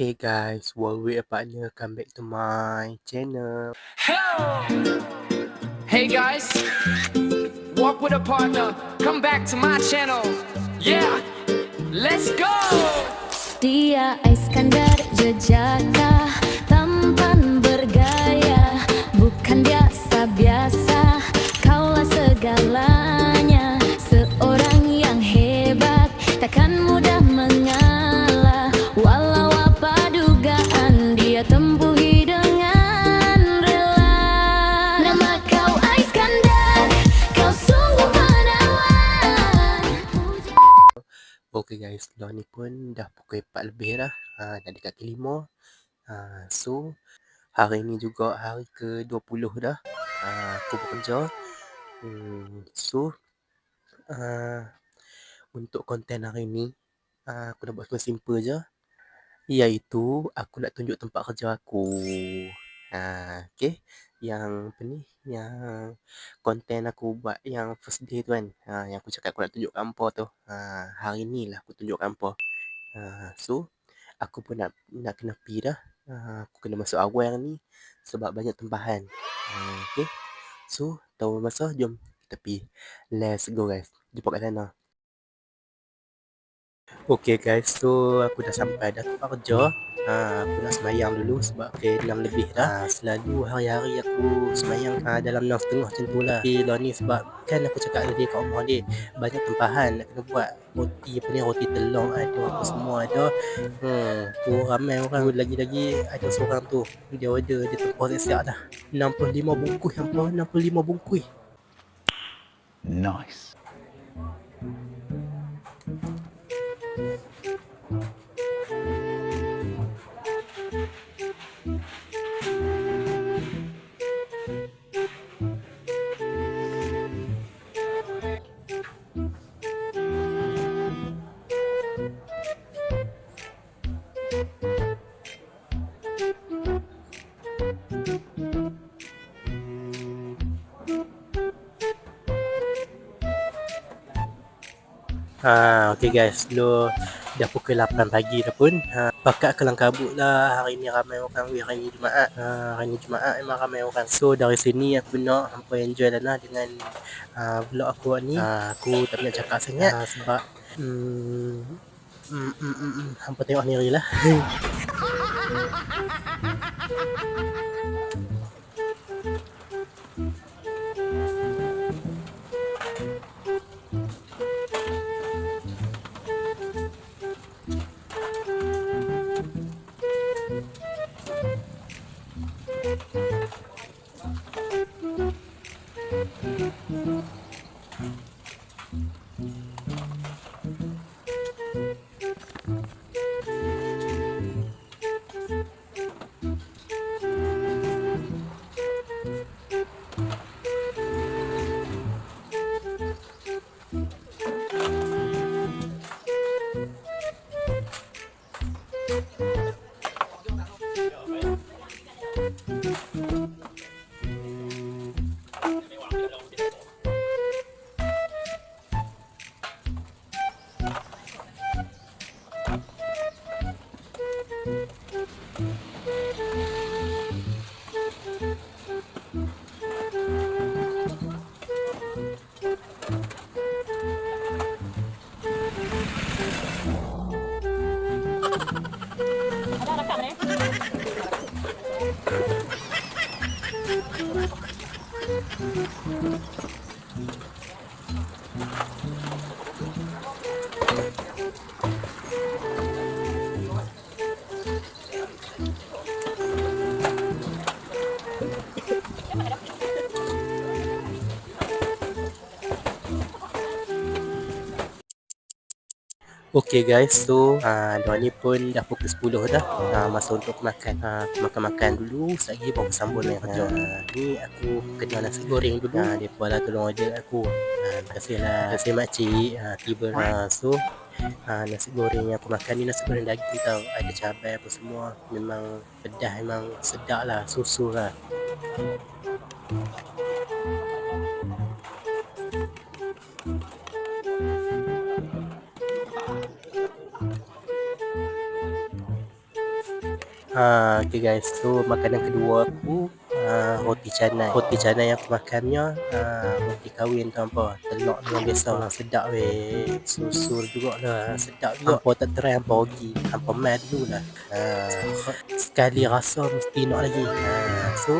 Hey guys, World a partner, come back to my channel. Hey guys, walk with a partner, come back to my channel. Yeah, let's go. Dia Iskandar jejaka, tampan bergaya, bukan biasa-biasa, kaulah segalanya. Seorang yang hebat, takkan mudah mengalah, walau apa dugaan dia tempuhi dengan rela. Nama kau Iskandar, kau sungguh menawan. Okay guys, sekarang ni pun dah pukul 4 lebih dah. Dah dekat ke 5. So, hari ni juga hari ke-20 dah. Aku bekerja. So, untuk konten hari ni, aku nak buat semua simple je. Iaitu, aku nak tunjuk tempat kerja aku. Okay. Yang apa ni? Yang konten aku buat yang first day tu kan. Yang aku cakap aku nak tunjuk hampa tu. Hari ni lah aku tunjuk hampa. So, aku pun nak kena pergi dah. Aku kena masuk awal ni sebab banyak tempahan. Okay. So, tahu masa, jom kita pergi. Let's go guys. Jumpa kat sana. Okay guys, so aku dah sampai dah tempat kerja. Aku nak semayang dulu sebab ke 6 lebih dah. Selalu hari-hari aku semayang dalam 6.30 macam tu lah. Tapi lah ni sebab kan aku cakap tadi kat rumah dia banyak tempahan nak kena buat roti apa ni, roti telur ada apa semua ada. Tu ramai orang. Lagi-lagi ada seorang tu dia order, dia tempah siap-siap dah 65 bungkus hampa, 65 bungkus. Nice. Okay guys, dah pukul 8 pagi dah pun. Pakat kelang kabut lah. Hari ni ramai orang. Hari ni Jumaat. Hari ni Jumaat memang ramai orang. So dari sini aku nak hampa enjoy lah dengan vlog aku ni. Aku tak nak cakap sangat sebab hampa tengok sendiri lah. Okay guys, so dah ni pun dah pukul 10 dah. Masa untuk makan. Makan-makan dulu, sekejap lagi baru sambung dengan kerja. Ni aku kena nasi goreng dulu. Mereka lah tolong order aku. Terima kasih lah. Terima kasih makcik. Tiba. So, nasi goreng yang aku makan ni nasi goreng daging tau. Ada cabai apa semua. Memang pedas, memang sedap lah. Susu lah. Okay guys, so makanan kedua aku roti canai. Roti canai yang aku makannya roti kahwin tu hampa. Telur dengan biasa. Sedap weh. Susu juga lah. Sedap juga. Hampa tak try hampa rugi. Hampa mai dulu lah. Sekali rasa mesti nak lagi. So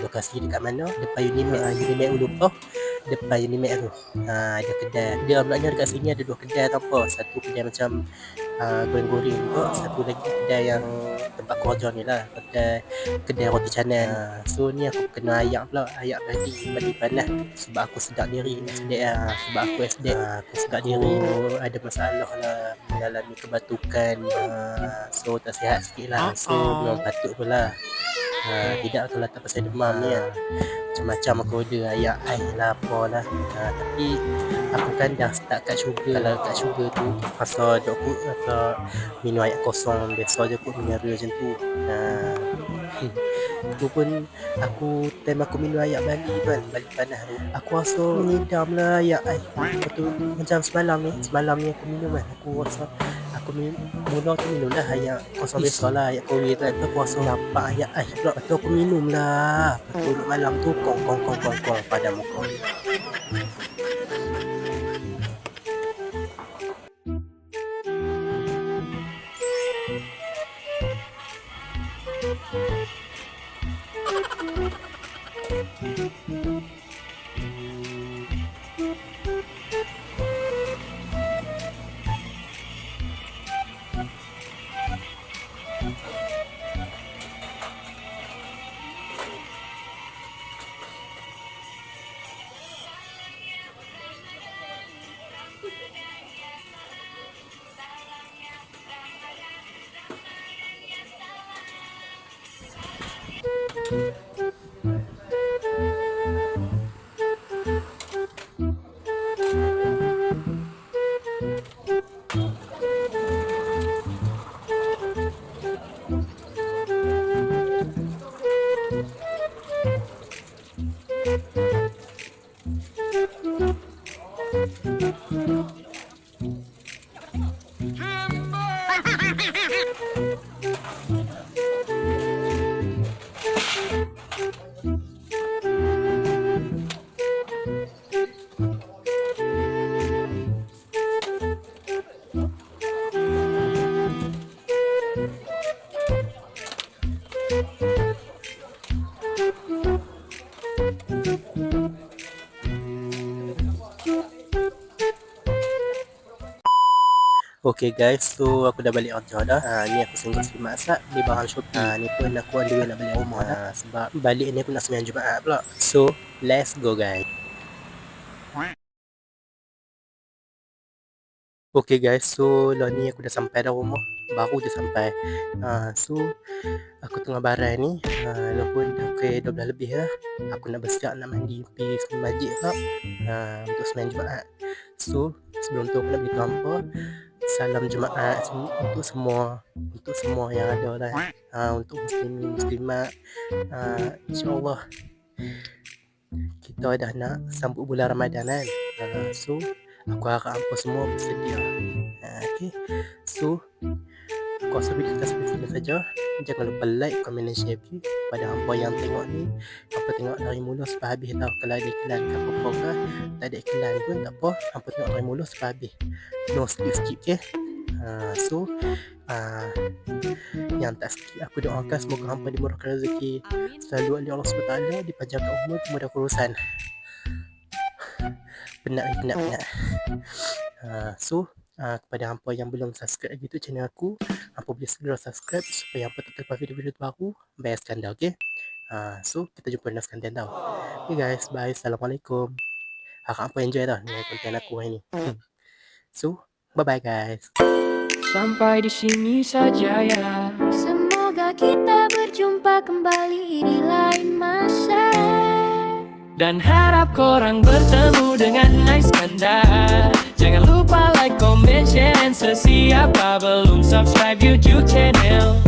lokasi dekat mana? Depan Unimed Ulupoh. Depan Unimed tu ada kedai. Dia sebenarnya dekat sini ada 2 kedai tau apa. Satu kedai macam goreng-goreng juga. Satu lagi kedai yang tempat kerja ni lah, kedai roti canai. So ni aku kena ayak pula, ayak bali panas sebab aku sedap diri SD sebab aku SD aku sedap diri ada masalah lah, mengalami kebatukan, so tak sihat sikit lah. So memang patut pula tidak kalau tak pasal demam ni macam-macam aku order ayak air lah apalah. Tapi aku kan dah start kat sugar. Kalau kat sugar tu rasa aku rasa minum air kosong biasa je kot, mineral macam tu. Aku pun time aku minum air bali kan, bali panas tu, aku rasa ngidam lah air. Lepas tu macam semalam ni aku minum kan, aku rasa aku mula tu minum lah air kosong biasa lah, air kowe tu kan. Aku rasa nampak air pula. Lepas tu aku minum lah. Lepas tu duduk malam tu kong pada muka. Okay guys, so aku dah balik kerja dah. Ni aku singgah sekali masak di barang Shopee. Ni pun aku on the way nak balik rumah dah. Sebab balik ni aku nak sembahyang Jumaat pula. So, let's go guys. Okay guys, so lah ni aku dah sampai dah rumah. Baru je sampai. So, aku tengah barai ni. Walaupun dah pukul 12 lebih lah. Aku nak bersiap, nak mandi, pergi ke masjid pula. Untuk sembahyang Jumaat. So, sebelum tu aku nak beritahu hampa, salam Jumaat untuk semua yang ada lah. Untuk muslimat, insyaAllah kita dah nak sambut bulan Ramadan kan. So aku harap hampa semua bersedia. Okay, so aku rasa video kita sampai sini saja. Jangan lupa like, komen dan share view pada hampa yang tengok ni. Hampa tengok dari mula sampai habis tau. Kalau ada iklan ke apa-apa ke, tak ada iklan pun tak apa, hampa tengok dari mula sampai habis, no skip okay. So yang tak skip, aku doakan semoga hampa dimurahkan rezeki selalu oleh Allah SWT, dipanjangkan umur, mudah urusan. Penat. So kepada hampa yang belum subscribe lagi tu channel aku, hampa boleh segera subscribe supaya hampa tak terlepas video-video baru bayar skandal, okay? So kita jumpa next content tau. Okay guys, bye, assalamualaikum. Harap hampa enjoy tau dengan konten aku hari ni. So bye bye guys. Sampai di sini saja ya. Semoga kita berjumpa kembali di lain masa. Dan harap korang bertemu dengan Iskandar. Jangan lupa like, comment, share, dan sesiapa belum subscribe YouTube channel